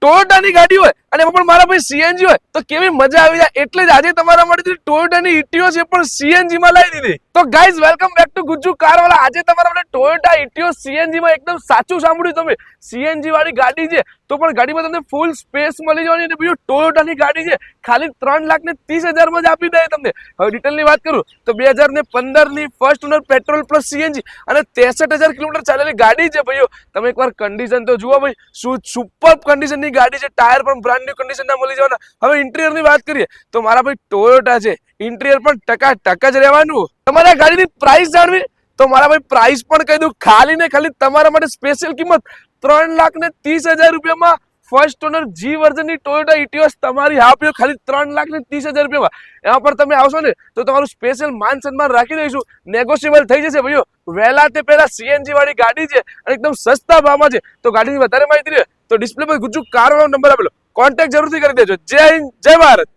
ટોયોટાની ગાડી હોય અને એમાં પણ મારા ભાઈ સીએનજી હોય તો કેવી મજા આવી જાય. એટલે જ આજે તમારા માટે ટોયોટાની ઇટિયોસ એ પણ સીએનજી માં લાવી દીધી. તો guys welcome back to Gujju Carwala. આજે તમારા માટે ટોયોટા ઇટિયોસ સીએનજી માં એકદમ સાચું સાંભળ્યું તમે. સીએનજી વાળી ગાડી છે તો પણ ગાડીમાં તમને ફૂલ સ્પેસ મળી જવાની અને બીજું ટોયોટાની ગાડી છે ખાલી 3,30,000 માં જ આપી દે તમને. હવે ડિટેલની વાત કરું તો 2015 ની first honour petrol plus CNG અને 63,000 કિલોમીટર ચાલેલી ગાડી છે ભાઈઓ. તમે એકવાર કન્ડિશન તો જુઓ ભાઈ, શું સુપર કન્ડિશનની ગાડી છે. ટાયર પણ બ્રાન્ડ ન્યુ કન્ડિશનના મળી જવાના. હવે ઇન્ટિરિયરની વાત કરીએ તો મારા ભાઈ ટોયોટા છે, ઇન્ટિરિયર પણ ટકાટક જ રહેવાનું. તમારે આ ગાડીની પ્રાઇસ જાણવી તો મારા ભાઈ પ્રાઇસ પણ કહી દઉં, ખાલી ને ખાલી તમારા માટે સ્પેશિયલ કિંમત 3,30,000 રૂપિયામાં ફર્સ્ટ ઓનર જી વર્ઝનની ટોયોટા ઇટિયોસ તમારી આપીઓ ખાલી 3,30,000 રૂપિયામાં. એમાં પણ તમે આવશો ને તો તમારું સ્પેશિયલ માન સન્માન રાખી દઈશું, નેગોશિયેબલ થઈ જશે ભાઈઓ. વહેલા તે પહેલા સીએનજી વાળી ગાડી છે અને એકદમ સસ્તા ભાવમાં છે. તો ગાડીની વધારે માહિતી રહે તો ડિસ્પ્લે પર ગુજ્જુ કારવાળાનો નંબર આપેલો, કોન્ટેક્ટ જરૂરથી કરી દેજો. જય હિન્દ, જય ભારત.